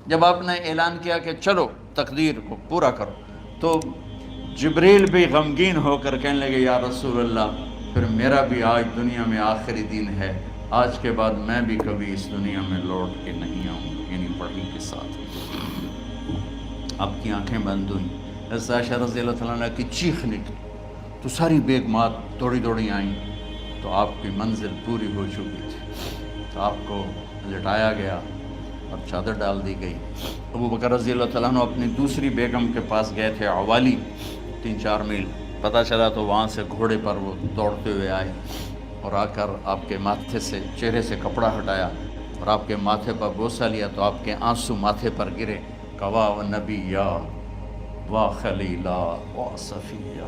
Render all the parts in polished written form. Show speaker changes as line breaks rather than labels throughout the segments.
جب آپ نے اعلان کیا کہ چلو تقدیر کو پورا کرو، تو جبریل بھی غمگین ہو کر کہنے لگے یا رسول اللہ پھر میرا بھی آج دنیا میں آخری دن ہے، آج کے بعد میں بھی کبھی اس دنیا میں لوٹ کے نہیں آؤں گا، یعنی پڑھی کے ساتھ۔ آپ کی آنکھیں بند ہوئیں، حضرت عائشہ رضی اللہ تعالیٰ عنہ کی چیخ نکلی تو ساری بیگمات دوڑی دوڑی آئیں، تو آپ کی منزل پوری ہو چکی تھی، تو آپ کو لٹایا گیا اور چادر ڈال دی گئی۔ ابو بکر رضی اللہ تعالیٰ عنہ اپنی دوسری بیگم کے پاس گئے تھے عوالی، 3-4 میل، پتہ چلا تو وہاں سے گھوڑے پر وہ دوڑتے ہوئے آئے اور آ کر آپ کے ماتھے سے، چہرے سے کپڑا ہٹایا اور آپ کے ماتھے پر بوسہ لیا تو آپ کے آنسو ماتھے پر گرے، کوا و نبیّا وا خلیلا وا صفیہ،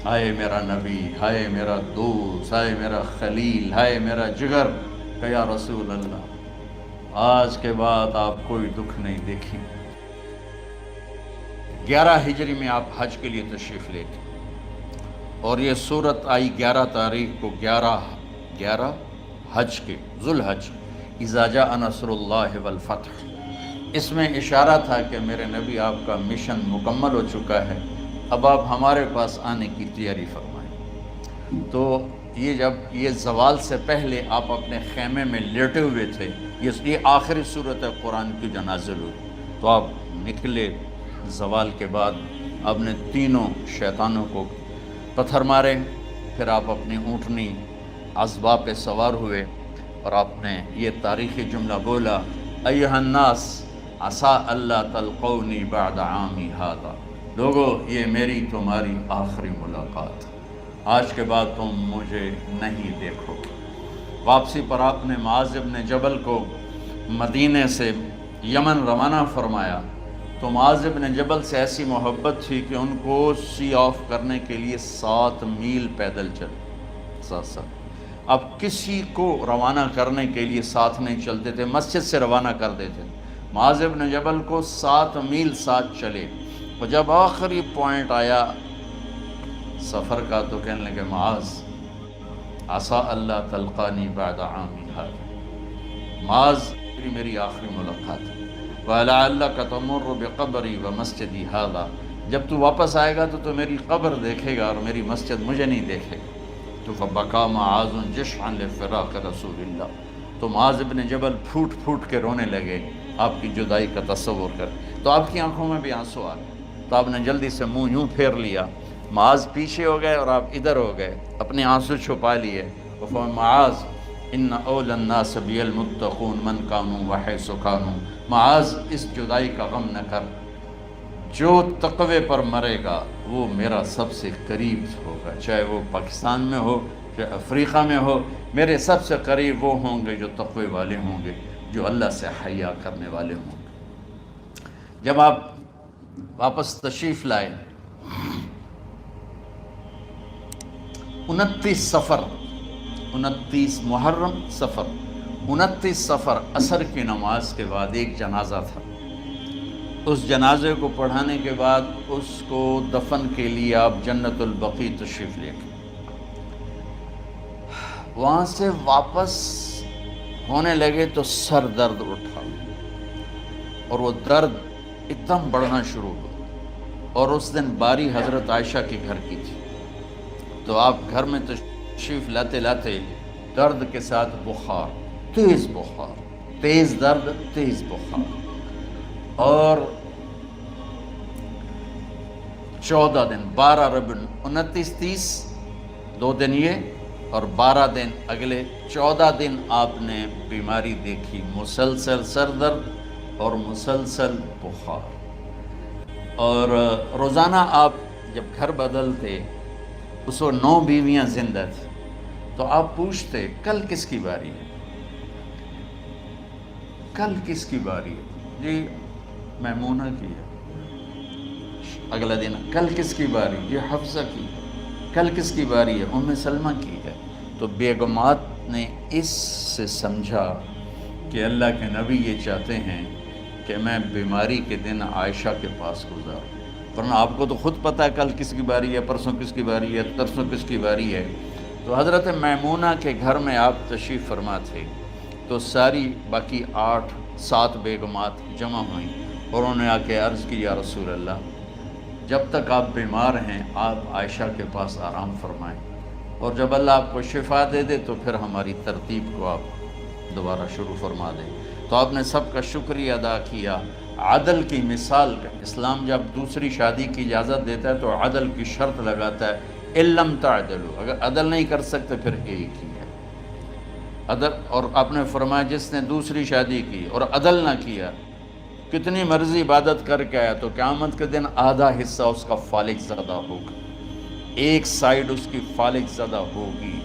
ہائے میرا نبی، ہائے میرا دوست، ہائے میرا خلیل، ہائے میرا جگر، کہ یا رسول اللہ آج کے بعد آپ کوئی دکھ نہیں دیکھیں۔ 11 ہجری میں آپ حج کے لیے تشریف لے گئے اور یہ صورت آئی 11 تاریخ کو، 11 حج کے، ذوالحج، اذا جاء نصر اللہ والفتح۔ اس میں اشارہ تھا کہ میرے نبی آپ کا مشن مکمل ہو چکا ہے، اب آپ ہمارے پاس آنے کی تیاری فرمائیں۔ تو یہ جب یہ زوال سے پہلے آپ اپنے خیمے میں لیٹے ہوئے تھے، یہ آخری صورت قرآن کی جو نازل ہوئی، تو آپ نکلے زوال کے بعد، آپ نے تینوں شیطانوں کو پتھر مارے، پھر آپ اپنی اونٹنی عذبہ پہ سوار ہوئے اور آپ نے یہ تاریخی جملہ بولا، ایھا الناس عسیٰ اللہ تلقونی بعد عامی ھذا، لوگو یہ میری تمہاری آخری ملاقات، آج کے بعد تم مجھے نہیں دیکھو گے۔ واپسی پر آپ نے معاذ بن جبل کو مدینے سے یمن روانہ فرمایا، تو معاذ بن جبل سے ایسی محبت تھی کہ ان کو سی آف کرنے کے لیے 7 میل پیدل چلے، 7۔ اب کسی کو روانہ کرنے کے لیے ساتھ نہیں چلتے تھے، مسجد سے روانہ کر دیتے تھے، معاذ بن جبل کو 7 میل ساتھ چلے، اور جب آخری پوائنٹ آیا سفر کا تو کہنے لگے معاذ عسیٰ اللہ تلقانی بعد عامی ھذا، معاذ میری آخری ملاقات ہے، وَلَعَلَّكَ تَمُرُّ بِقَبْرِي وَمَسْجِدِي ھذا، جب تو واپس آئے گا تو میری قبر دیکھے گا اور میری مسجد مجھے نہیں دیکھے گا۔ تو فَبَكَىٰ مُعَاذٌ جِشْعًا لِفِرَاقِ رسول اللہ، تو معاذ بن جبل پھوٹ پھوٹ کے رونے لگے آپ کی جدائی کا تصور کر، تو آپ کی آنکھوں میں بھی آنسو آ گئے، تو آپ نے جلدی سے منہ یوں پھیر لیا، معاذ پیچھے ہو گئے اور آپ ادھر ہو گئے، اپنے آنسو چھپا لیے، معاذ ان اولی الناس بی المتقون من کانوا وحیث کانوا، معاذ اس جدائی کا غم نہ کر، جو تقوی پر مرے گا وہ میرا سب سے قریب ہوگا، چاہے وہ پاکستان میں ہو چاہے افریقہ میں ہو، میرے سب سے قریب وہ ہوں گے جو تقوی والے ہوں گے، جو اللہ سے حیا کرنے والے ہوں گے۔ جب آپ واپس تشریف لائے، 29 محرم سفر، 29 سفر عصر کی نماز کے بعد ایک جنازہ تھا، اس جنازے کو پڑھانے کے بعد اس کو دفن کے لیے آپ جنت البقیع تشریف لے گئے۔ وہاں سے واپس ہونے لگے تو سر درد اٹھا اور وہ درد ایک دم بڑھنا شروع ہوا، اور اس دن باری حضرت عائشہ کے گھر کی تھی، تو آپ گھر میں تشریف لاتے لاتے درد کے ساتھ بخار، تیز بخار، تیز درد، تیز بخار، اور 14 دن، 12 ربیع 29 30 2 دن یہ اور 12 دن اگلے 14 دن آپ نے بیماری دیکھی، مسلسل سر درد اور مسلسل بخار، اور روزانہ آپ جب گھر بدلتے اس وقت 9 بیویاں زندہ تھیں، تو آپ پوچھتے کل کس کی باری ہے، کل کس کی باری ہے، جی میمونہ کی ہے، اگلا دن کل کس کی باری، یہ حفصہ کی ہے، کل کس کی باری ہے، ام سلمہ کی ہے۔ تو بیگمات نے اس سے سمجھا کہ اللہ کے نبی یہ چاہتے ہیں کہ میں بیماری کے دن عائشہ کے پاس گزاروں، ورنہ آپ کو تو خود پتہ ہے کل کس کی باری ہے، پرسوں کس کی باری ہے، ترسوں کس کی باری ہے۔ تو حضرت میمونہ کے گھر میں آپ تشریف فرما تھے، تو ساری باقی 8 7 بیگمات جمع ہوئیں اور انہوں نے آ کے عرض کی یا رسول اللہ جب تک آپ بیمار ہیں آپ عائشہ کے پاس آرام فرمائیں، اور جب اللہ آپ کو شفا دے دے تو پھر ہماری ترتیب کو آپ دوبارہ شروع فرما دیں۔ تو آپ نے سب کا شکریہ ادا کیا۔ عدل کی مثال کا اسلام جب دوسری شادی کی اجازت دیتا ہے تو عدل کی شرط لگاتا ہے علم تعدلوا، اگر عدل نہیں کر سکتے پھر ایک ہی ہے عدل۔ اور آپ نے فرمایا جس نے دوسری شادی کی اور عدل نہ کیا، کتنی مرضی عبادت کر کے آیا تو قیامت کے دن آدھا حصہ اس کا فالق زدہ ہوگا، ایک سائیڈ اس کی فالق زدہ ہوگی،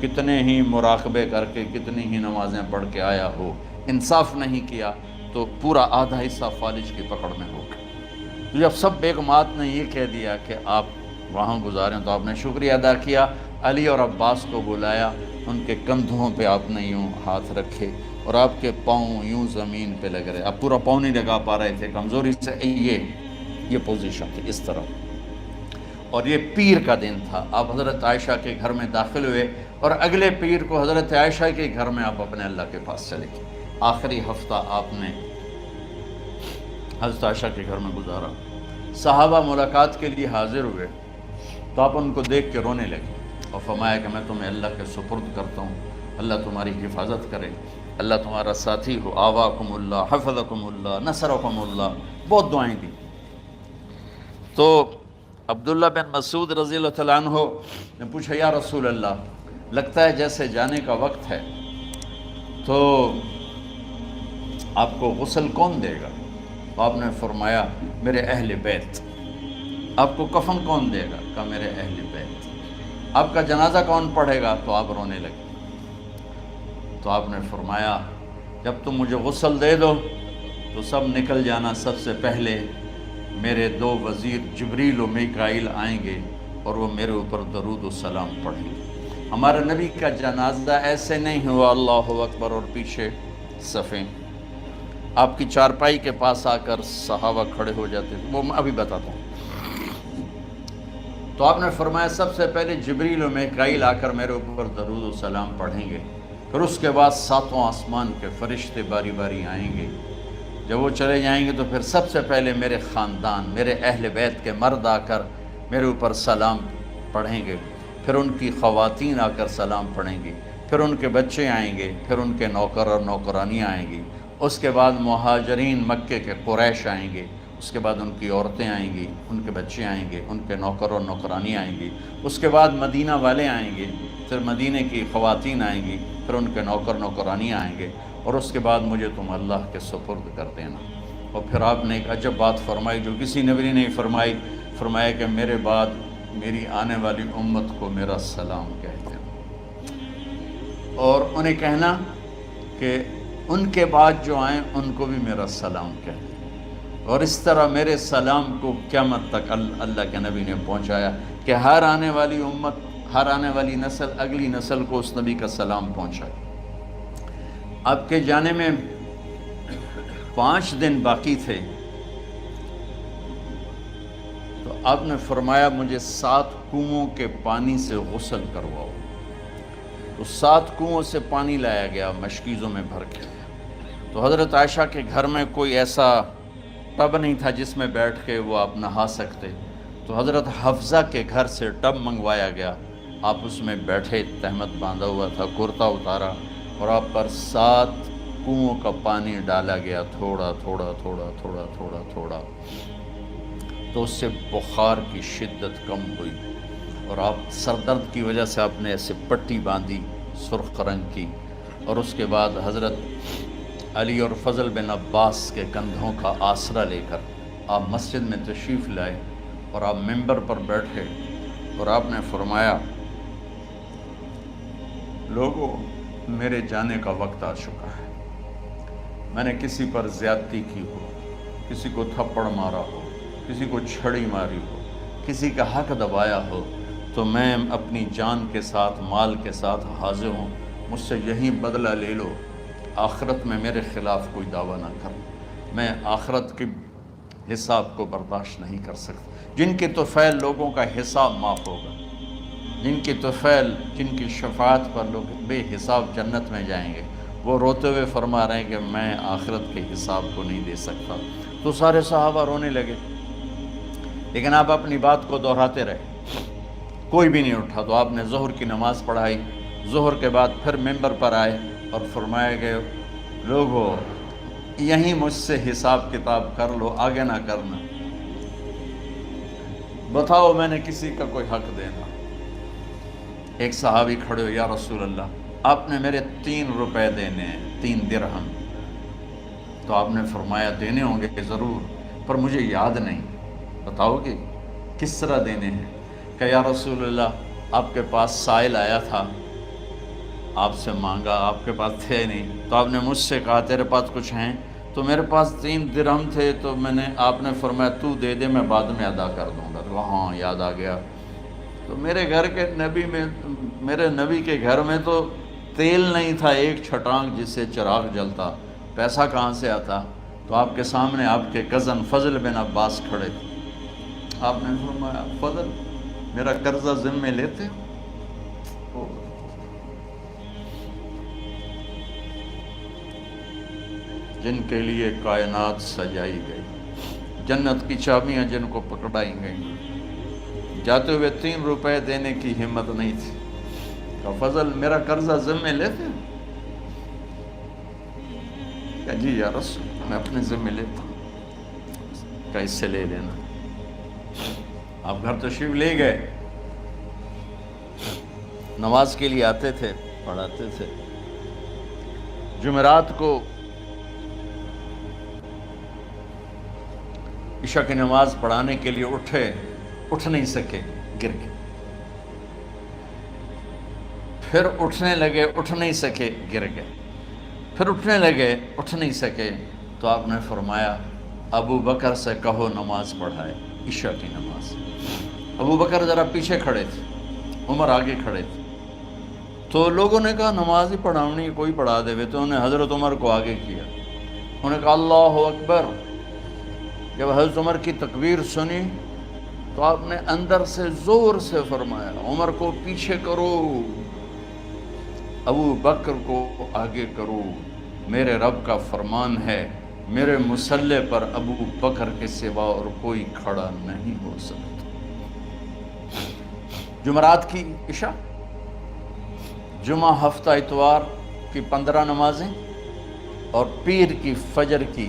کتنے ہی مراقبے کر کے کتنی ہی نمازیں پڑھ کے آیا ہو، انصاف نہیں کیا تو پورا آدھا حصہ فالج کی پکڑ میں ہوگا۔ جب سب بیگمات نے یہ کہہ دیا کہ آپ وہاں گزاریں تو آپ نے شکریہ ادا کیا، علی اور عباس کو بلایا، ان کے کندھوں پہ آپ نے یوں ہاتھ رکھے اور آپ کے پاؤں یوں زمین پہ لگ رہے، آپ پورا پاؤں نہیں لگا پا رہے تھے کمزوری سے، یہ پوزیشن تھی اس طرح۔ اور یہ پیر کا دن تھا، آپ حضرت عائشہ کے گھر میں داخل ہوئے اور اگلے پیر کو حضرت عائشہ کے گھر میں آپ اپنے اللہ کے پاس چلے گئے۔ آخری ہفتہ آپ نے حضرت عائشہ کے گھر میں گزارا۔ صحابہ ملاقات کے لیے حاضر ہوئے تو آپ ان کو دیکھ کے رونے لگے اور فرمایا کہ میں تمہیں اللہ کے سپرد کرتا ہوں، اللہ تمہاری حفاظت کرے، اللہ تمہارا ساتھی ہو، آواکم اللہ، حفظکم اللہ، نصرکم اللہ، بہت دعائیں دی۔ تو عبداللہ بن مسعود رضی اللہ تعالیٰ عنہ نے پوچھا یا رسول اللہ لگتا ہے جیسے جانے کا وقت ہے، تو آپ کو غسل کون دے گا؟ تو آپ نے فرمایا میرے اہل بیت۔ آپ کو کفن کون دے گا؟ کہا میرے اہل بیت۔ آپ کا جنازہ کون پڑھے گا؟ تو آپ رونے لگے۔ تو آپ نے فرمایا جب تم مجھے غسل دے دو تو سب نکل جانا، سب سے پہلے میرے 2 وزیر جبریل و میکائیل آئیں گے اور وہ میرے اوپر درود و سلام پڑھیں گے۔ ہمارے نبی کا جنازہ ایسے نہیں ہوا اللہ اکبر اور پیچھے صفیں، آپ کی چارپائی کے پاس آ کر صحابہ کھڑے ہو جاتے تھے، وہ میں ابھی بتاتا ہوں۔ تو آپ نے فرمایا سب سے پہلے جبریل و میکائیل آ کر میرے اوپر درود و سلام پڑھیں گے، پھر اس کے بعد 7 آسمان کے فرشتے باری باری آئیں گے۔ جب وہ چلے جائیں گے تو پھر سب سے پہلے میرے خاندان، میرے اہل بیت کے مرد آ کر میرے اوپر سلام پڑھیں گے، پھر ان کی خواتین آ کر سلام پڑھیں گی، پھر ان کے بچے آئیں گے، پھر ان کے نوکر اور نوکرانیاں آئیں گی، اس کے بعد مہاجرین مکے کے قریش آئیں گے، اس کے بعد ان کی عورتیں آئیں گی، ان کے بچے آئیں گے، ان کے نوکر اور نوکرانی آئیں گی، اس کے بعد مدینہ والے آئیں گے، پھر مدینہ کی خواتین آئیں گی، پھر ان کے نوکر نوکرانی آئیں گے، اور اس کے بعد مجھے تم اللہ کے سپرد کر دینا۔ اور پھر آپ نے ایک عجب بات فرمائی جو کسی نبی نے نہیں فرمائی، فرمایا کہ میرے بعد میری آنے والی امت کو میرا سلام کہہ دینا، اور انہیں کہنا کہ ان کے بعد جو آئیں ان کو بھی میرا سلام کہہ دینا۔ اور اس طرح میرے سلام کو قیامت تک اللہ کے نبی نے پہنچایا کہ ہر آنے والی امت، ہر آنے والی نسل اگلی نسل کو اس نبی کا سلام پہنچائے۔ آپ کے جانے میں 5 دن باقی تھے تو آپ نے فرمایا مجھے 7 کنوؤں کے پانی سے غسل کرواؤ۔ تو 7 کنوؤں سے پانی لایا گیا مشکیزوں میں بھر کے۔ تو حضرت عائشہ کے گھر میں کوئی ایسا ٹب نہیں تھا جس میں بیٹھ کے وہ آپ نہا سکتے، تو حضرت حفصہ کے گھر سے ٹب منگوایا گیا، آپ اس میں بیٹھے، تہمت باندھا ہوا تھا، کرتا اتارا اور آپ پر 7 کنوؤں کا پانی ڈالا گیا، تھوڑا تھوڑا تھوڑا تھوڑا تھوڑا تھوڑا، تو اس سے بخار کی شدت کم ہوئی، اور آپ سر درد کی وجہ سے آپ نے ایسے پٹی باندھی سرخ رنگ کی، اور اس کے بعد حضرت علی اور فضل بن عباس کے کندھوں کا آسرا لے کر آپ مسجد میں تشریف لائے اور آپ ممبر پر بیٹھے اور آپ نے فرمایا لوگوں میرے جانے کا وقت آ چکا ہے، میں نے کسی پر زیادتی کی ہو، کسی کو تھپڑ مارا ہو، کسی کو چھڑی ماری ہو، کسی کا حق دبایا ہو، تو میں اپنی جان کے ساتھ مال کے ساتھ حاضر ہوں، مجھ سے یہیں بدلہ لے لو، آخرت میں میرے خلاف کوئی دعویٰ نہ کر، میں آخرت کے حساب کو برداشت نہیں کر سکتا۔ جن کے طفیل لوگوں کا حساب معاف ہوگا، جن کی طفیل، جن کی شفاعت پر لوگ بے حساب جنت میں جائیں گے، وہ روتے ہوئے فرما رہے ہیں کہ میں آخرت کے حساب کو نہیں دے سکتا۔ تو سارے صحابہ رونے لگے، لیکن آپ اپنی بات کو دہراتے رہے، کوئی بھی نہیں اٹھا۔ تو آپ نے ظہر کی نماز پڑھائی، ظہر کے بعد پھر ممبر پر آئے اور فرمایا کہ لوگو یہیں مجھ سے حساب کتاب کر لو، آگے نہ کرنا، بتاؤ میں نے کسی کا کوئی حق دینا۔ ایک صحابی کھڑے ہو، یا رسول اللہ آپ نے میرے 3 روپے دینے ہیں، 3 درہم۔ تو آپ نے فرمایا دینے ہوں گے ضرور، پر مجھے یاد نہیں، بتاؤ کہ کس طرح دینے ہیں؟ کہ یا رسول اللہ آپ کے پاس سائل آیا تھا، آپ سے مانگا، آپ کے پاس تھے نہیں، تو آپ نے مجھ سے کہا تیرے پاس کچھ ہیں؟ تو میرے پاس 3 درہم تھے، تو آپ نے فرمایا تو دے دے، میں بعد میں ادا کر دوں گا۔ تو ہاں یاد آ گیا۔ تو میرے گھر کے نبی میں، میرے نبی کے گھر میں تو تیل نہیں تھا ایک چھٹانگ جس سے چراغ جلتا، پیسہ کہاں سے آتا؟ تو آپ کے سامنے آپ کے کزن فضل بن عباس کھڑے تھے۔ آپ نے فرمایا فضل میرا قرضہ ذمہ لیتے ہو؟ جن کے لیے کائنات سجائی گئی، جنت کی چابیاں جن کو پکڑائی گئیں، جاتے ہوئے 3 روپے دینے کی ہمت نہیں تھی۔ کہ فضل میرا قرضہ ذمہ لیتے ہو؟ کہ جی یا رسول میں اپنے ذمہ لیتا ہوں۔ کہ اس سے لے لینا۔ آپ گھر تشریف لے گئے، نماز کے لیے آتے تھے، پڑھاتے تھے۔ جمعرات کو عشاء کی نماز پڑھانے کے لیے اٹھ نہیں سکے، گر گئے۔ پھر اٹھنے لگے، اٹھ نہیں سکے، گر گئے۔ پھر اٹھنے لگے، اٹھ نہیں سکے، تو آپ نے فرمایا ابو بکر سے کہو نماز پڑھائے، عشاء کی نماز۔ ابو بکر ذرا پیچھے کھڑے تھے، عمر آگے کھڑے تھے۔ تو لوگوں نے کہا نماز ہی پڑھاونی، کوئی پڑھا دے۔ تو انہوں نے حضرت عمر کو آگے کیا، انہوں نے کہا اللہ اکبر۔ جب حضرت عمر کی تکبیر سنی تو آپ نے اندر سے زور سے فرمایا عمر کو پیچھے کرو، ابو بکر کو آگے کرو، میرے رب کا فرمان ہے میرے مصلی پر ابو بکر کے سوا اور کوئی کھڑا نہیں ہو سکتا۔ جمعرات کی عشاء، جمعہ ہفتہ اتوار کی 15 نمازیں اور پیر کی فجر کی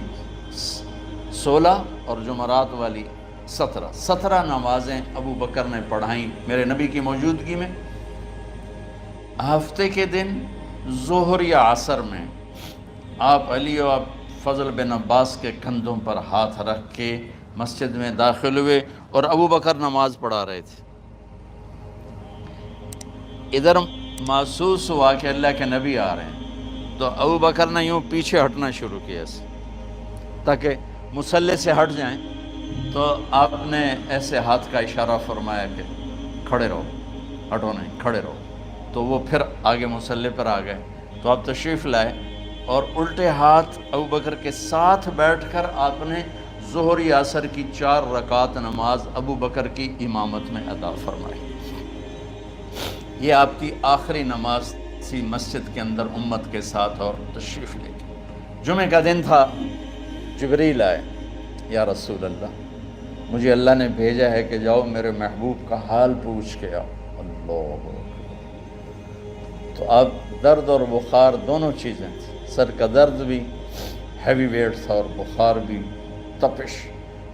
16 اور جمعرات والی 17 نمازیں ابو بکر نے پڑھائیں میرے نبی کی موجودگی میں۔ ہفتے کے دن ظہر یا عصر میں آپ علی و فضل بن عباس کے کندھوں پر ہاتھ رکھ کے مسجد میں داخل ہوئے اور ابو بکر نماز پڑھا رہے تھے۔ ادھر محسوس ہوا کہ اللہ کے نبی آ رہے ہیں، تو ابو بکر نے یوں پیچھے ہٹنا شروع کیا تاکہ مصلی سے ہٹ جائیں۔ تو آپ نے ایسے ہاتھ کا اشارہ فرمایا کہ کھڑے رہو، ہٹو نہیں، کھڑے رہو۔ تو وہ پھر آگے مصلی پر آ گئے۔ تو آپ تشریف لائے اور الٹے ہاتھ ابو بکر کے ساتھ بیٹھ کر آپ نے ظہر یا عصر کی 4 رکعت نماز ابو بکر کی امامت میں ادا فرمائی۔ یہ آپ کی آخری نماز تھی مسجد کے اندر امت کے ساتھ اور تشریف لے گئے۔ جمعہ کا دن تھا، جبریل آئے، یا رسول اللہ مجھے اللہ نے بھیجا ہے کہ جاؤ میرے محبوب کا حال پوچھ کے آؤ۔ اللہ، تو اب درد اور بخار دونوں چیزیں تھیں، سر کا درد بھی ہیوی ویٹ تھا اور بخار بھی، تپش۔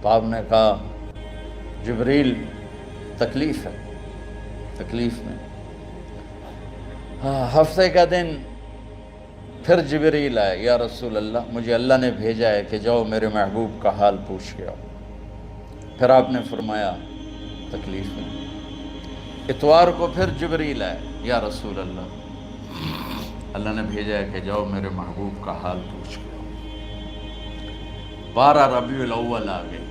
تو آپ نے کہا جبریل تکلیف ہے، تکلیف میں۔ ہفتے کا دن پھر جبریل آئے، یا رسول اللہ مجھے اللہ نے بھیجا ہے کہ جاؤ میرے محبوب کا حال پوچھ کے آؤ۔ پھر آپ نے فرمایا تکلیف میں۔ اتوار کو پھر جبریل آئے، یا رسول اللہ اللہ نے بھیجا ہے کہ جاؤ میرے محبوب کا حال پوچھ کے آؤ۔ 12 ربیع الاول آ گئے،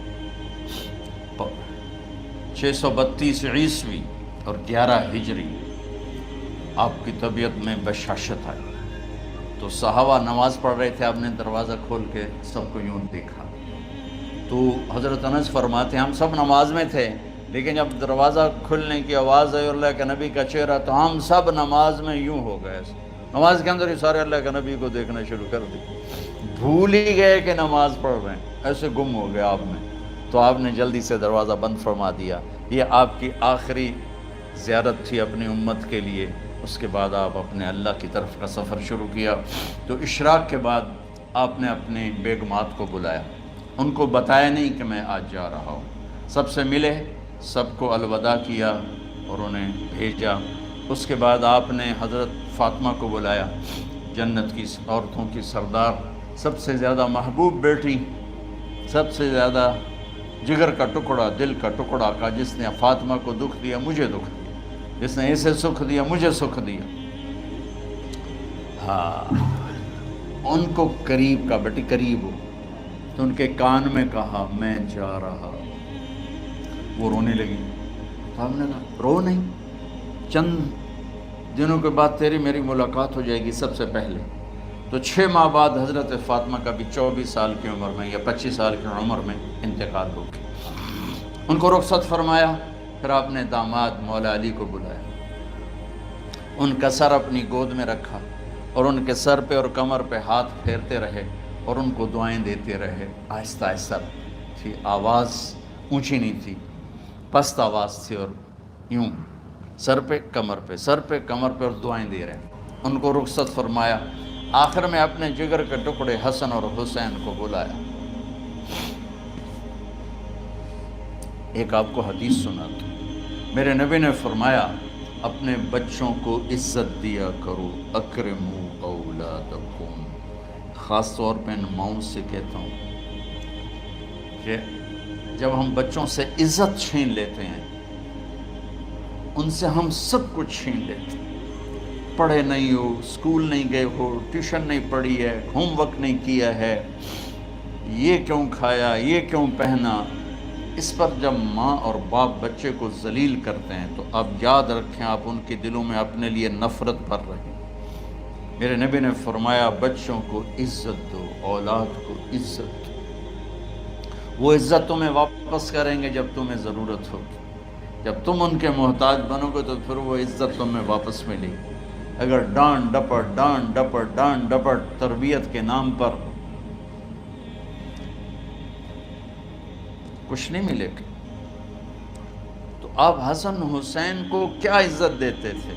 632 عیسوی اور 11 ہجری۔ آپ کی طبیعت میں بشاشت آئی، تو صحابہ نماز پڑھ رہے تھے، آپ نے دروازہ کھول کے سب کو یوں دیکھا۔ تو حضرت انس فرماتے ہیں ہم سب نماز میں تھے، لیکن جب دروازہ کھلنے کی آواز آئی اور اللہ کے نبی کا چہرہ، تو ہم سب نماز میں یوں ہو گئے، نماز کے اندر ہی سارے اللہ کے نبی کو دیکھنا شروع کر دی، بھول ہی گئے کہ نماز پڑھ رہے ہیں، ایسے گم ہو گئے آپ میں. تو آپ نے جلدی سے دروازہ بند فرما دیا. یہ آپ کی آخری زیارت تھی اپنی امت کے لیے. اس کے بعد آپ اپنے اللہ کی طرف کا سفر شروع کیا. تو اشراق کے بعد آپ نے اپنے بیگمات کو بلایا، ان کو بتایا نہیں کہ میں آج جا رہا ہوں، سب سے ملے، سب کو الوداع کیا اور انہیں بھیجا. اس کے بعد آپ نے حضرت فاطمہ کو بلایا، جنت کی عورتوں کی سردار، سب سے زیادہ محبوب بیٹی، سب سے زیادہ جگر کا ٹکڑا، دل کا ٹکڑا کا، جس نے فاطمہ کو دکھ دیا مجھے دکھ دیا، جس نے اسے سکھ دیا مجھے سکھ دیا. ہاں، ان کو قریب کا، بیٹی قریب ہو. تو ان کے کان میں کہا میں جا رہا. وہ رونے لگی. تو ہم نے کہا رو نہیں، چند دنوں کے بعد تیری میری ملاقات ہو جائے گی سب سے پہلے. تو 6 ماہ بعد حضرت فاطمہ کا بھی 24 سال کی عمر میں یا 25 سال کی عمر میں انتقال ہو گیا. ان کو رخصت فرمایا. پھر آپ نے داماد مولا علی کو بلایا، ان کا سر اپنی گود میں رکھا اور ان کے سر پہ اور کمر پہ ہاتھ پھیرتے رہے اور ان کو دعائیں دیتے رہے. آہستہ آہستہ تھی، آواز اونچی نہیں تھی، پست آواز تھی، اور یوں سر پہ کمر پہ، سر پہ کمر پہ، اور دعائیں دے رہے. ان کو رخصت فرمایا. آخر میں اپنے جگر کے ٹکڑے حسن اور حسین کو بلایا. ایک آپ کو حدیث سناتا ہوں. میرے نبی نے فرمایا اپنے بچوں کو عزت دیا کرو، اکرموا اولادکم. خاص طور پہ ان ماؤں سے کہتا ہوں کہ جب ہم بچوں سے عزت چھین لیتے ہیں، ان سے ہم سب کچھ چھین لیتے ہیں. پڑھے نہیں ہو، اسکول نہیں گئے ہو، ٹیوشن نہیں پڑھی ہے، ہوم ورک نہیں کیا ہے، یہ کیوں کھایا، یہ کیوں پہنا. اس پر جب ماں اور باپ بچے کو ذلیل کرتے ہیں تو آپ یاد رکھیں آپ ان کے دلوں میں اپنے لیے نفرت بھر رہے ہیں. میرے نبی نے فرمایا بچوں کو عزت دو، اولاد کو عزت دو. وہ عزت تمہیں واپس کریں گے جب تمہیں ضرورت ہوگی. جب تم ان کے محتاج بنو گے تو پھر وہ عزت تمہیں واپس ملے گی. اگر ڈانٹ ڈپٹ تربیت کے نام پر کچھ نہیں ملے گا. تو آپ حسن حسین کو کیا عزت دیتے تھے؟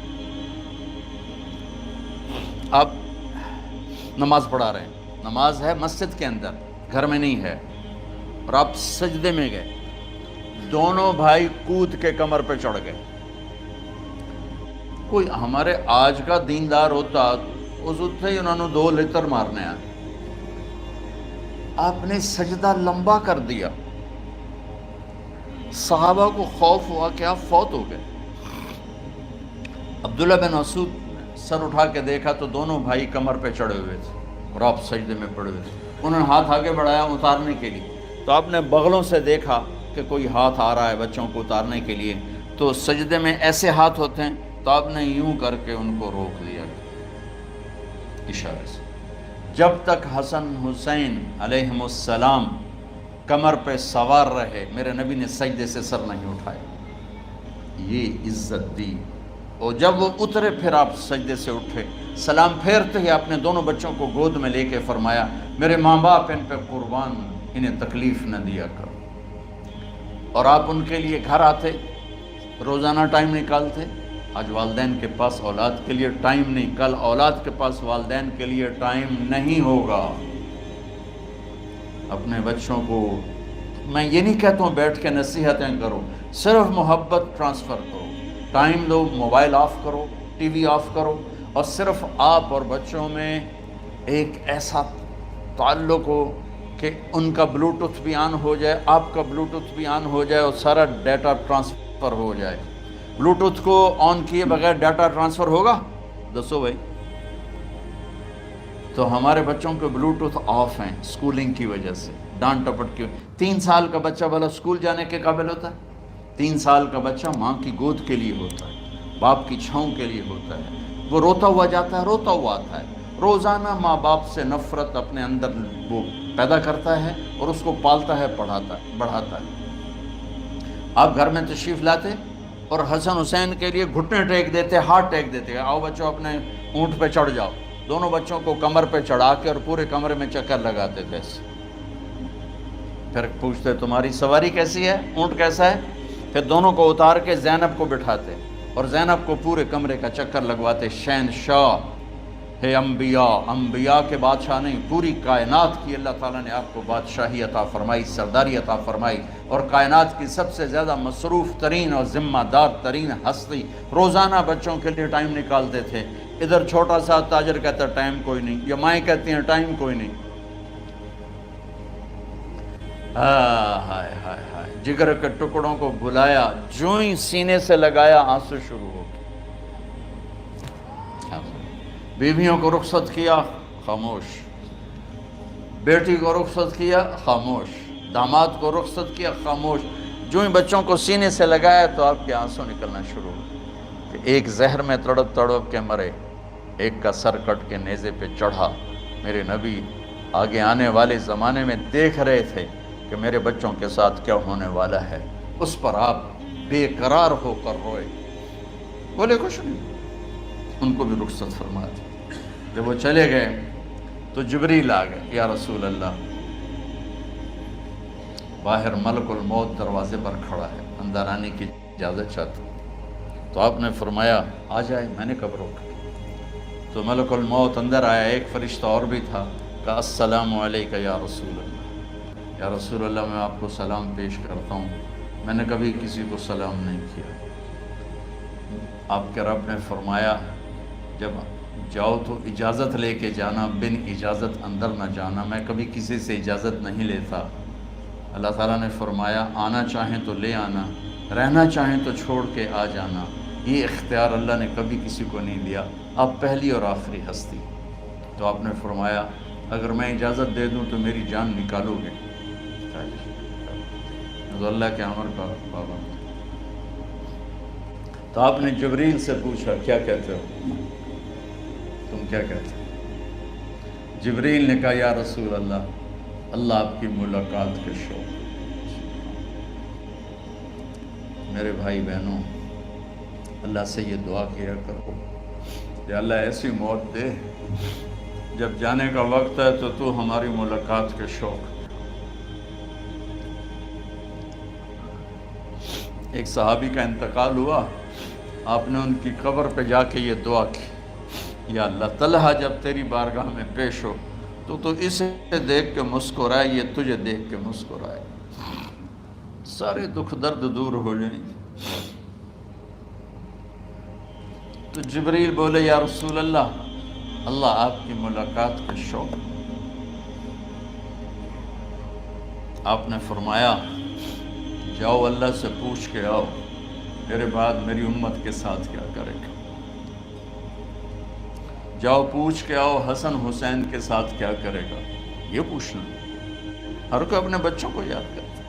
آپ نماز پڑھا رہے ہیں، نماز ہے مسجد کے اندر، گھر میں نہیں ہے، اور آپ سجدے میں گئے، دونوں بھائی کود کے کمر پہ چڑھ گئے. کوئی ہمارے آج کا دیندار ہوتا اس ہی انہوں نے 2 لتر مارنے آئے. آپ نے سجدہ لمبا کر دیا. صحابہ کو خوف ہوا کہ آپ فوت ہو گئے. عبداللہ بن مسعود سر اٹھا کے دیکھا تو دونوں بھائی کمر پہ چڑھے ہوئے تھے اور آپ سجدے میں پڑے ہوئے تھے. انہوں نے ہاتھ آگے بڑھایا اتارنے کے لیے، تو آپ نے بغلوں سے دیکھا کہ کوئی ہاتھ آ رہا ہے بچوں کو اتارنے کے لیے. تو سجدے میں ایسے ہاتھ ہوتے ہیں، تو آپ نے یوں کر کے ان کو روک دیا اشارے سے. جب تک حسن حسین علیہم السلام کمر پہ سوار رہے میرے نبی نے سجدے سے سر نہیں اٹھایا. یہ عزت دی. اور جب وہ اترے پھر آپ سجدے سے اٹھے، سلام پھیرتے ہی آپ نے دونوں بچوں کو گود میں لے کے فرمایا میرے ماں باپ ان پہ قربان، انہیں تکلیف نہ دیا کرو. اور آپ ان کے لیے گھر آتے، روزانہ ٹائم نکالتے. آج والدین کے پاس اولاد کے لیے ٹائم نہیں، کل اولاد کے پاس والدین کے لیے ٹائم نہیں ہوگا. اپنے بچوں کو میں یہ نہیں کہتا ہوں بیٹھ کے نصیحتیں کرو، صرف محبت ٹرانسفر کرو، ٹائم دو، موبائل آف کرو، ٹی وی آف کرو، اور صرف آپ اور بچوں میں ایک ایسا تعلق ہو کہ ان کا بلوٹوتھ بھی آن ہو جائے، آپ کا بلوٹوتھ بھی آن ہو جائے، اور سارا ڈیٹا ٹرانسفر ہو جائے. بلوٹوتھ کو آن کیے بغیر ڈیٹا ٹرانسفر ہوگا؟ دسو بھائی. تو ہمارے بچوں کے بلوٹوتھ آف ہیں سکولنگ کی وجہ سے، ڈانٹ ٹپٹ کی. 3 سال کا بچہ بھلا سکول جانے کے قابل ہوتا ہے؟ 3 سال کا بچہ ماں کی گود کے لیے ہوتا ہے، باپ کی چھاؤں کے لیے ہوتا ہے. وہ روتا ہوا جاتا ہے، روتا ہوا آتا ہے. روزانہ ماں باپ سے نفرت اپنے اندر وہ پیدا کرتا ہے اور اس کو پالتا ہے، بڑھاتا ہے. آپ گھر میں تشریف لاتے اور حسن حسین کے لیے گھٹنے ٹیک دیتے، ہاتھ ٹیک دیتے، آؤ بچوں اپنے اونٹ پہ چڑھ جاؤ، دونوں بچوں کو کمر پہ چڑھا کے اور پورے کمرے میں چکر لگاتے تھے ایسے، پھر پوچھتے تمہاری سواری کیسی ہے، اونٹ کیسا ہے، پھر دونوں کو اتار کے زینب کو بٹھاتے اور زینب کو پورے کمرے کا چکر لگواتے، شہنشاہ ہے انبیاء، انبیاء کے بادشاہ نہیں، پوری کائنات کی اللہ تعالیٰ نے آپ کو بادشاہی عطا فرمائی، سرداری عطا فرمائی، اور کائنات کی سب سے زیادہ مصروف ترین اور ذمہ دار ترین ہستی، روزانہ بچوں کے لیے ٹائم نکالتے تھے۔ ادھر چھوٹا سا تاجر کہتا ہے ٹائم کوئی نہیں، یا مائیں کہتی ہیں ٹائم کوئی نہیں، ہائے ہائے ہائے، جگر کے ٹکڑوں کو بلایا، جو ہی سینے سے لگایا آنسو شروع ہو گئے۔ بیویوں کو رخصت کیا، خاموش، بیٹی کو رخصت کیا، خاموش، داماد کو رخصت کیا، خاموش، جو ہی بچوں کو سینے سے لگایا تو آپ کے آنسو نکلنا شروع ہو کہ ایک زہر میں تڑپ تڑپ کے مرے، ایک کا سر کٹ کے نیزے پہ چڑھا۔ میرے نبی آگے آنے والے زمانے میں دیکھ رہے تھے کہ میرے بچوں کے ساتھ کیا ہونے والا ہے، اس پر آپ بے قرار ہو کر روئے، بولے کچھ نہیں، ان کو بھی رخصت فرما دی۔ جب وہ چلے گئے تو جبریل آ گئے، یا رسول اللہ، باہر ملک الموت دروازے پر کھڑا ہے، اندر آنے کی اجازت چاہتا ہوں۔ تو آپ نے فرمایا آ جائے، میں نے کب روکا؟ تو ملک الموت اندر آیا، ایک فرشتہ اور بھی تھا، کہا السلام علیکہ یا رسول اللہ، یا رسول اللہ میں آپ کو سلام پیش کرتا ہوں، میں نے کبھی کسی کو سلام نہیں کیا۔ آپ کے رب نے فرمایا جب جاؤ تو اجازت لے کے جانا، بن اجازت اندر نہ جانا، میں کبھی کسی سے اجازت نہیں لیتا۔ اللہ تعالیٰ نے فرمایا آنا چاہیں تو لے آنا، رہنا چاہیں تو چھوڑ کے آ جانا، یہ اختیار اللہ نے کبھی کسی کو نہیں دیا، آپ پہلی اور آخری ہستی۔ تو آپ نے فرمایا اگر میں اجازت دے دوں تو میری جان نکالو گے؟ تو اللہ کے امر کا پابند۔ تو آپ نے جبریل سے پوچھا کیا کہتے ہو، تم کیا کہتے ہو؟ جبریل نے کہا یا رسول اللہ، اللہ آپ کی ملاقات کے شوق۔ میرے بھائی بہنوں، اللہ سے یہ دعا کیا کرو کہ اللہ ایسی موت دے جب جانے کا وقت ہے تو تو ہماری ملاقات کے شوق۔ ایک صحابی کا انتقال ہوا، آپ نے ان کی قبر پہ جا کے یہ دعا کی، یا اللہ طلحہ جب تیری بارگاہ میں پیش ہو تو اسے دیکھ کے مسکرائے، یہ تجھے دیکھ کے مسکرائے، سارے دکھ درد دور ہو جائیں۔ تو جبریل بولے یا رسول اللہ، اللہ آپ کی ملاقات کے شوق۔ آپ نے فرمایا جاؤ اللہ سے پوچھ کے آؤ میرے بعد میری امت کے ساتھ کیا کرے گا، جاؤ پوچھ کے آؤ حسن حسین کے ساتھ کیا کرے گا، یہ پوچھنا۔ ہر کوئی اپنے بچوں کو یاد کرتا،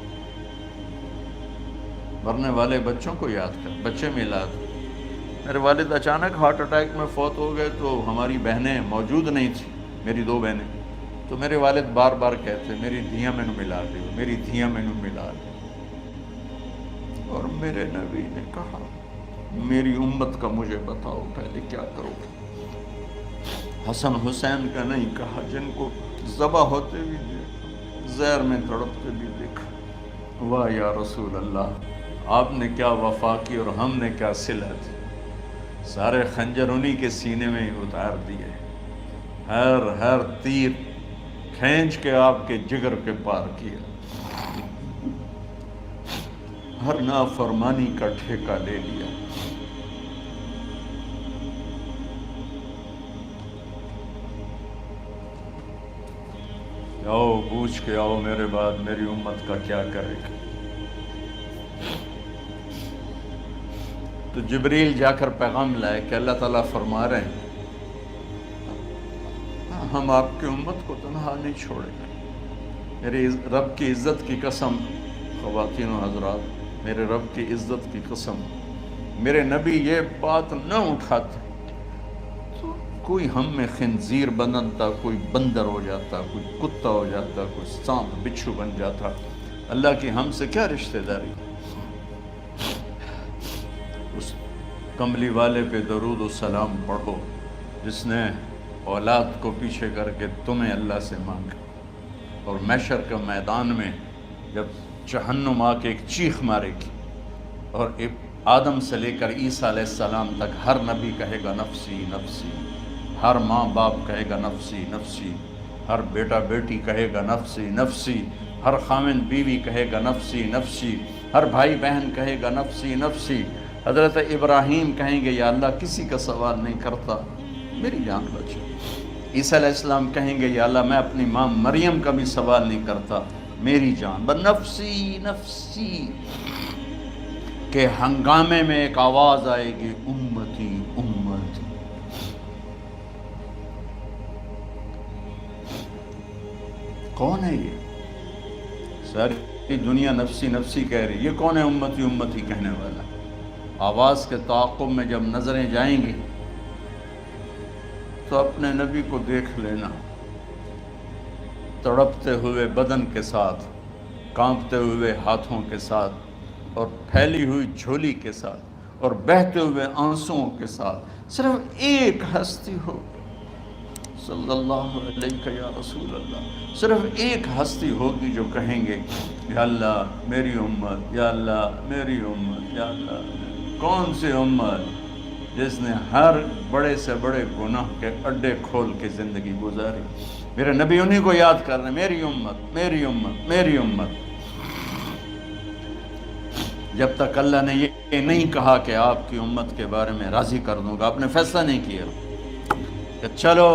مرنے والے بچوں کو یاد کر، بچے میلاد۔ میرے والد اچانک ہارٹ اٹیک میں فوت ہو گئے تو ہماری بہنیں موجود نہیں تھیں، میری دو بہنیں، تو میرے والد بار بار کہتے میری دھیاں میں ملا دے، میری دھیاں میں ملا دے، اور میرے نبی نے کہا میری امت کا مجھے بتاؤ پہلے کیا کرو گے؟ حسن حسین کا نہیں کہا، جن کو ذبح ہوتے بھی دیکھا، زہر میں تڑپتے بھی دیکھا۔ واہ یا رسول اللہ، آپ نے کیا وفا کی اور ہم نے کیا صلہ دی، سارے خنجر انہی کے سینے میں ہی اتار دیے، ہر تیر کھینچ کے آپ کے جگر کے پار کیا، ہر نافرمانی کا ٹھیکہ لے لیا۔ آؤ پوچھ کے آؤ میرے بعد میری امت کا کیا کرے گا۔ تو جبریل جا کر پیغام لائے کہ اللہ تعالیٰ فرما رہے ہیں ہم آپ کی امت کو تنہا نہیں چھوڑیں گے۔ میرے رب کی عزت کی قسم، خواتین و حضرات، میرے رب کی عزت کی قسم، میرے نبی یہ بات نہ اٹھاتے تو کوئی ہم میں خنزیر بنتا، کوئی بندر ہو جاتا، کوئی کتا ہو جاتا، کوئی سانپ بچھو بن جاتا۔ اللہ کی ہم سے کیا رشتہ داری؟ کملی والے پہ درود و سلام پڑھو جس نے اولاد کو پیچھے کر کے تمہیں اللہ سے مانگا، اور محشر کے میدان میں جب جہنم آ کے ایک چیخ مارے گی اور آدم سے لے کر عیسیٰ علیہ السلام تک ہر نبی کہے گا نفسی نفسی، ہر ماں باپ کہے گا نفسی نفسی، ہر بیٹا بیٹی کہے گا نفسی نفسی، ہر خامن بیوی کہے گا نفسی نفسی، ہر بھائی بہن کہے گا نفسی نفسی۔ حضرت ابراہیم کہیں گے یا اللہ کسی کا سوال نہیں کرتا، میری جان بچو۔ عیسیٰ علیہ السلام کہیں گے یا اللہ میں اپنی ماں مریم کا بھی سوال نہیں کرتا، میری جان بس نفسی نفسی کے ہنگامے میں ایک آواز آئے گی امتی امتی۔ کون ہے یہ؟ ساری دنیا نفسی نفسی کہہ رہی، یہ کون ہے امتی امتی کہنے والا؟ آواز کے تعاقب میں جب نظریں جائیں گی تو اپنے نبی کو دیکھ لینا، تڑپتے ہوئے بدن کے ساتھ، کانپتے ہوئے ہاتھوں کے ساتھ، اور پھیلی ہوئی جھولی کے ساتھ، اور بہتے ہوئے آنسوؤں کے ساتھ صرف ایک ہستی ہو، صلی اللہ علیہ یا رسول اللہ، صرف ایک ہستی ہوگی جو کہیں گے یا اللہ میری امت، یا اللہ میری امت، یا اللہ۔ کون سی امت؟ جس نے ہر بڑے سے بڑے گناہ کے اڈے کھول کے زندگی گزاری۔ میرے نبی انہی کو یاد کر رہے ہیں، میری امت میری امت میری امت۔ جب تک اللہ نے یہ نہیں کہا کہ آپ کی امت کے بارے میں راضی کر دوں گا، آپ نے فیصلہ نہیں کیا کہ چلو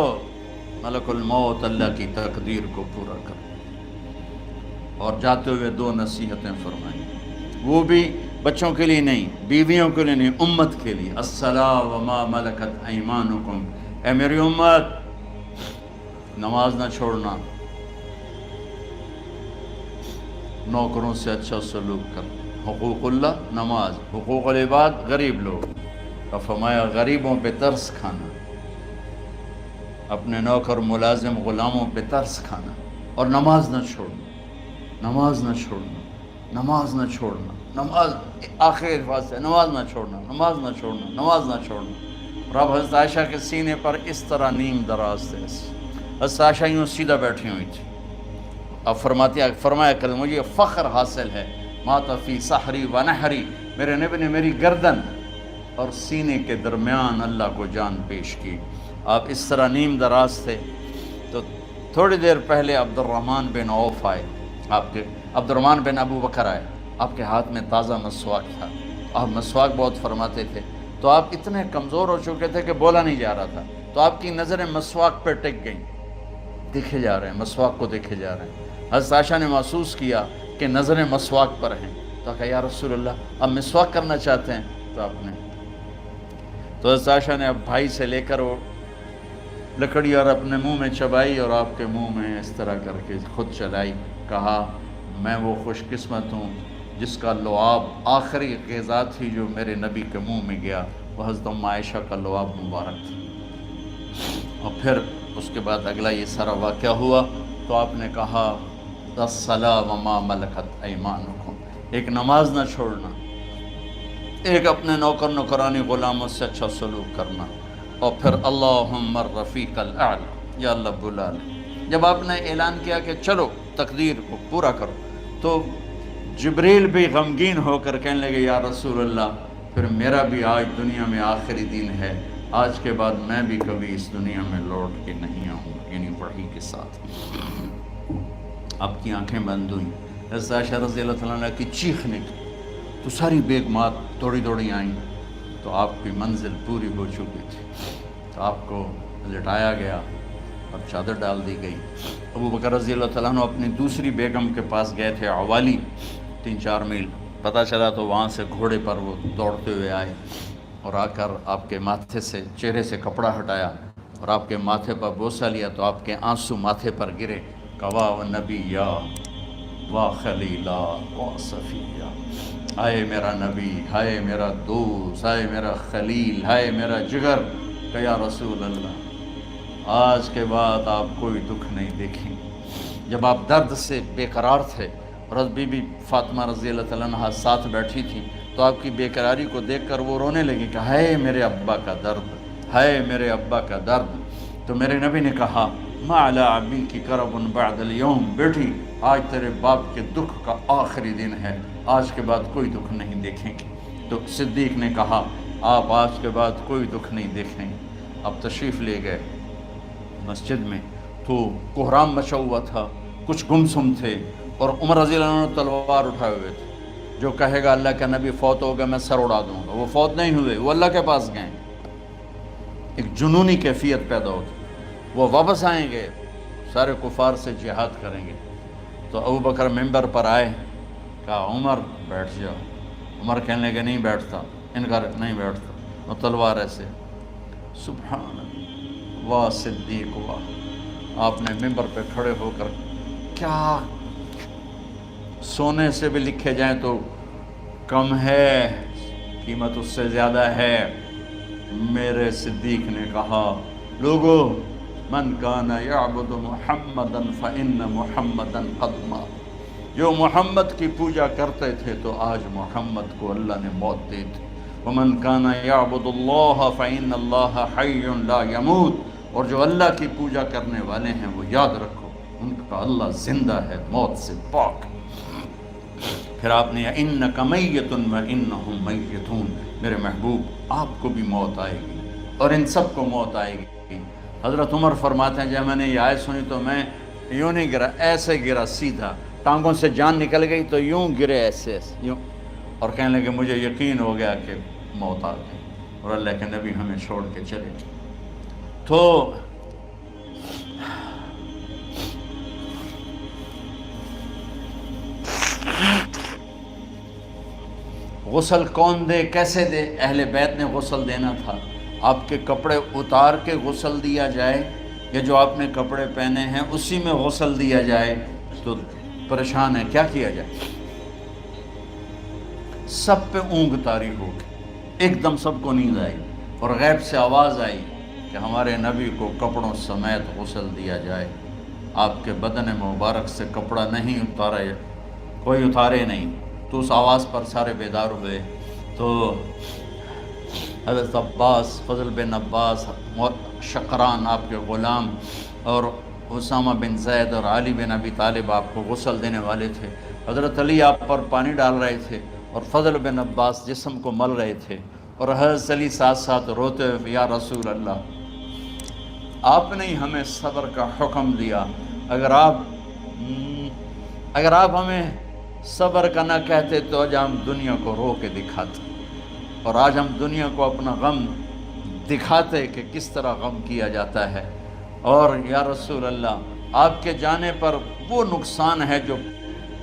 ملک الموت اللہ کی تقدیر کو پورا کر، اور جاتے ہوئے دو نصیحتیں فرمائیں، وہ بھی بچوں کے لیے نہیں، بیویوں کے لیے نہیں، امت کے لیے۔ الصلاۃ وما ملکت ایمانکم، اے میری امت نماز نہ چھوڑنا، نوکروں سے اچھا سلوک کر، حقوق اللہ نماز، حقوق العباد غریب لوگ، اور فرمایا غریبوں پہ ترس کھانا، اپنے نوکر ملازم غلاموں پہ ترس کھانا، اور نماز نہ چھوڑنا، نماز نہ چھوڑنا، نماز نہ چھوڑنا، نماز آخر الفاظ ہے، نماز نہ چھوڑنا، نماز نہ چھوڑنا، نماز نہ چھوڑنا۔ اور اب حضرت عائشہ کے سینے پر اس طرح نیم دراز تھے، حضرت عائشہ یوں سیدھا بیٹھی ہوئی تھی۔ اب فرمایا کریں مجھے فخر حاصل ہے، مات فی سحری و نحری، میرے نبی نے میری گردن اور سینے کے درمیان اللہ کو جان پیش کی۔ آپ اس طرح نیم دراز تھے تو تھوڑی دیر پہلے عبد الرحمن بن عوف آئے، عبد الرحمن بن ابو بکر آئے، آپ کے ہاتھ میں تازہ مسواک تھا، آپ مسواک بہت فرماتے تھے، تو آپ اتنے کمزور ہو چکے تھے کہ بولا نہیں جا رہا تھا، تو آپ کی نظریں مسواک پہ ٹک گئیں، دیکھے جا رہے ہیں، مسواک کو دیکھے جا رہے ہیں۔ حضرت عائشہ نے محسوس کیا کہ نظریں مسواک پر ہیں، تو کہا یا رسول اللہ اب مسواک کرنا چاہتے ہیں، تو آپ نے تو حضرت عائشہ نے اب بھائی سے لے کر وہ لکڑی اور اپنے منہ میں چبائی، اور آپ کے منہ میں اس طرح کر کے خود چلائی، کہا میں وہ خوش قسمت ہوں جس کا لعاب آخری غذا تھی جو میرے نبی کے منہ میں گیا، وہ حضرت ام عائشہ کا لعاب مبارک تھا۔ اور پھر اس کے بعد اگلا یہ سارا واقعہ ہوا، تو آپ نے کہا الصلاۃ وما ملکت ایمانکم، ایک نماز نہ چھوڑنا، ایک اپنے نوکر نوکرانی غلاموں سے اچھا سلوک کرنا، اور پھر اللہم الرفیق الاعلی، یا اللہ بلا لے۔ جب آپ نے اعلان کیا کہ چلو تقدیر کو پورا کرو، تو جبریل بھی غمگین ہو کر کہنے لگے یا رسول اللہ پھر میرا بھی آج دنیا میں آخری دن ہے، آج کے بعد میں بھی کبھی اس دنیا میں لوٹ کے نہیں آؤں، یعنی وحی کے ساتھ۔ آپ کی آنکھیں بند ہوئیں، حضرت عائشہ رضی اللہ تعالیٰ عنہ کی چیخ نکلی، تو ساری بیگمات دوڑی دوڑی آئیں، تو آپ کی منزل پوری ہو چکی تھی، تو آپ کو لٹایا گیا اور چادر ڈال دی گئی۔ ابو بکر رضی اللہ تعالیٰ عنہ اپنی دوسری بیگم کے پاس گئے تھے، عوالی، 3-4 میل، پتہ چلا تو وہاں سے گھوڑے پر وہ دوڑتے ہوئے آئے، اور آ کر آپ کے ماتھے سے چہرے سے کپڑا ہٹایا اور آپ کے ماتھے پر بوسہ لیا، تو آپ کے آنسو ماتھے پر گرے، کوا و نبیّا و خلیلا و صفیہ، ہائے میرا نبی، ہائے میرا دوست، ہائے میرا خلیل، ہائے میرا جگر، کہ یا رسول اللہ آج کے بعد آپ کوئی دکھ نہیں دیکھیں۔ جب آپ درد سے بے قرار تھے اور بی بی فاطمہ رضی اللہ تعالیٰ عنہ ساتھ بیٹھی تھی، تو آپ کی بیقراری کو دیکھ کر وہ رونے لگی کہ ہائے میرے ابا کا درد، ہائے میرے ابا کا درد۔ تو میرے نبی نے کہا ما علی ابی کی کرب بعد اليوم، بیٹی آج تیرے باپ کے دکھ کا آخری دن ہے، آج کے بعد کوئی دکھ نہیں دیکھیں گے۔ تو صدیق نے کہا آپ آج کے بعد کوئی دکھ نہیں دیکھیں گے۔ اب تشریف لے گئے مسجد میں، تو کوہرام مچا ہوا تھا، کچھ گمسم تھے، اور عمر رضی اللہ عنہ تلوار اٹھائے ہوئے تھے۔ جو کہے گا اللہ کا نبی فوت ہو گیا میں سر اڑا دوں گا، وہ فوت نہیں ہوئے، وہ اللہ کے پاس گئے۔ ایک جنونی کیفیت پیدا ہوتی، وہ واپس آئیں گے، سارے کفار سے جہاد کریں گے۔ تو ابو بکر ممبر پر آئے، کہا عمر بیٹھ جاؤ۔ عمر کہنے لگے نہیں بیٹھتا، انکار نہیں بیٹھتا، اور تلوار ایسے۔ سبحان اللہ، واہ صدیق واہ۔ آپ نے ممبر پہ کھڑے ہو کر، کیا سونے سے بھی لکھے جائیں تو کم ہے، قیمت اس سے زیادہ ہے۔ میرے صدیق نے کہا لوگو من کان یعبد محمدا فإن محمدا قد مات، جو محمد کی پوجا کرتے تھے تو آج محمد کو اللہ نے موت دی تھی۔ ومن کان یعبد اللہ فإن اللہ حی لا یموت، اور جو اللہ کی پوجا کرنے والے ہیں وہ یاد رکھو ان کا اللہ زندہ ہے، موت سے پاک۔ پھر آپ نے اِنَّکَ مَیِّتٌ وَإِنَّهُمْ مَیِّتُونَ، میرے محبوب آپ کو بھی موت آئے گی اور ان سب کو موت آئے گی۔ حضرت عمر فرماتے ہیں جب میں نے یہ آیت سنی تو میں یوں نہیں گرا، ایسے گرا سیدھا، ٹانگوں سے جان نکل گئی تو یوں گرے ایسے یوں، اور کہنے لگے مجھے یقین ہو گیا کہ موت آ گئی اور اللہ کے نبی ہمیں چھوڑ کے چلے گئے۔ تو غسل کون دے، کیسے دے؟ اہل بیت نے غسل دینا تھا۔ آپ کے کپڑے اتار کے غسل دیا جائے یا جو آپ نے کپڑے پہنے ہیں اسی میں غسل دیا جائے؟ تو پریشان ہے، کیا کیا جائے؟ سب پہ اونگ طاری ہو گئی، ایک دم سب کو نیند آئی اور غیب سے آواز آئی کہ ہمارے نبی کو کپڑوں سمیت غسل دیا جائے۔ آپ کے بدن مبارک سے کپڑا نہیں اتارے، کوئی اتارے نہیں۔ تو اس آواز پر سارے بیدار ہوئے۔ تو حضرت عباس، فضل بن عباس، شقران آپ کے غلام، اور اسامہ بن زید اور علی بن ابی طالب آپ کو غسل دینے والے تھے۔ حضرت علی آپ پر پانی ڈال رہے تھے اور فضل بن عباس جسم کو مل رہے تھے، اور حضرت علی ساتھ ساتھ روتے ہوئے یا رسول اللہ آپ نے ہی ہمیں صبر کا حکم دیا، اگر آپ ہمیں صبر کا نہ کہتے تو آج ہم دنیا کو رو کے دکھاتے، اور آج ہم دنیا کو اپنا غم دکھاتے کہ کس طرح غم کیا جاتا ہے۔ اور یا رسول اللہ آپ کے جانے پر وہ نقصان ہے جو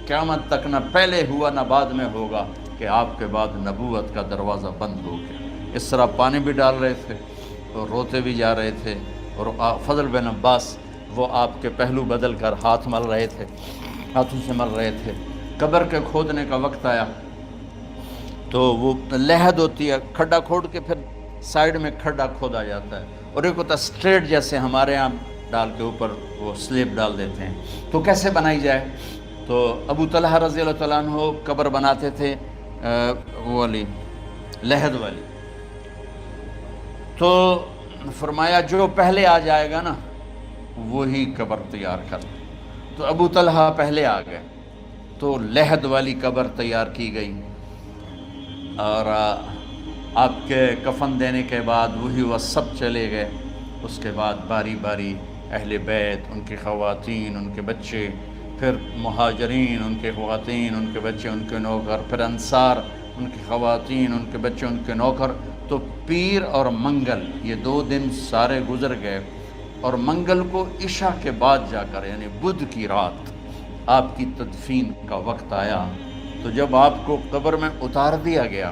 قیامت تک نہ پہلے ہوا نہ بعد میں ہوگا، کہ آپ کے بعد نبوت کا دروازہ بند ہو گیا۔ اس طرح پانی بھی ڈال رہے تھے اور روتے بھی جا رہے تھے، اور فضل بن عباس وہ آپ کے پہلو بدل کر ہاتھ مل رہے تھے، ہاتھوں سے مل رہے تھے۔ قبر کے کھودنے کا وقت آیا تو وہ لحد ہوتی ہے، کھڈا کھود کے پھر سائیڈ میں کھڈا کھودا جاتا ہے، اور ایک ہوتا اسٹریٹ جیسے ہمارے ہاں ڈال کے اوپر وہ سلیب ڈال دیتے ہیں۔ تو کیسے بنائی جائے؟ تو ابو طلحہ رضی اللہ تعالیٰ عنہ قبر بناتے تھے وہ والی لحد والی۔ تو فرمایا جو پہلے آ جائے گا نا وہی قبر تیار کر۔ تو ابو طلحہ پہلے آ گئے تو لحد والی قبر تیار کی گئی، اور آپ کے کفن دینے کے بعد وہی وہ سب چلے گئے۔ اس کے بعد باری باری اہل بیت، ان کی خواتین، ان کے بچے، پھر مہاجرین، ان کے خواتین، ان کے بچے، ان کے نوکر، پھر انصار، ان کی خواتین، ان کے بچے، ان کے نوکر۔ تو پیر اور منگل یہ 2 دن سارے گزر گئے، اور منگل کو عشاء کے بعد جا کر یعنی بدھ کی رات آپ کی تدفین کا وقت آیا۔ تو جب آپ کو قبر میں اتار دیا گیا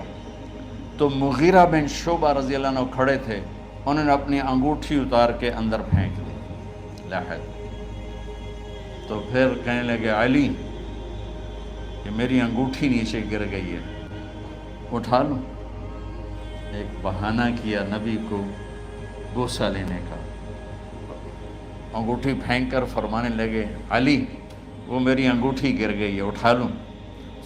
تو مغیرہ بن شعبہ رضی اللہ عنہ کھڑے تھے، انہوں نے اپنی انگوٹھی اتار کے اندر پھینک دی لحد۔ تو پھر کہنے لگے علی کہ میری انگوٹھی نیچے گر گئی ہے، اٹھا لوں؟ ایک بہانہ کیا نبی کو بوسہ لینے کا، انگوٹھی پھینک کر فرمانے لگے علی وہ میری انگوٹھی گر گئی ہے، اٹھا لوں؟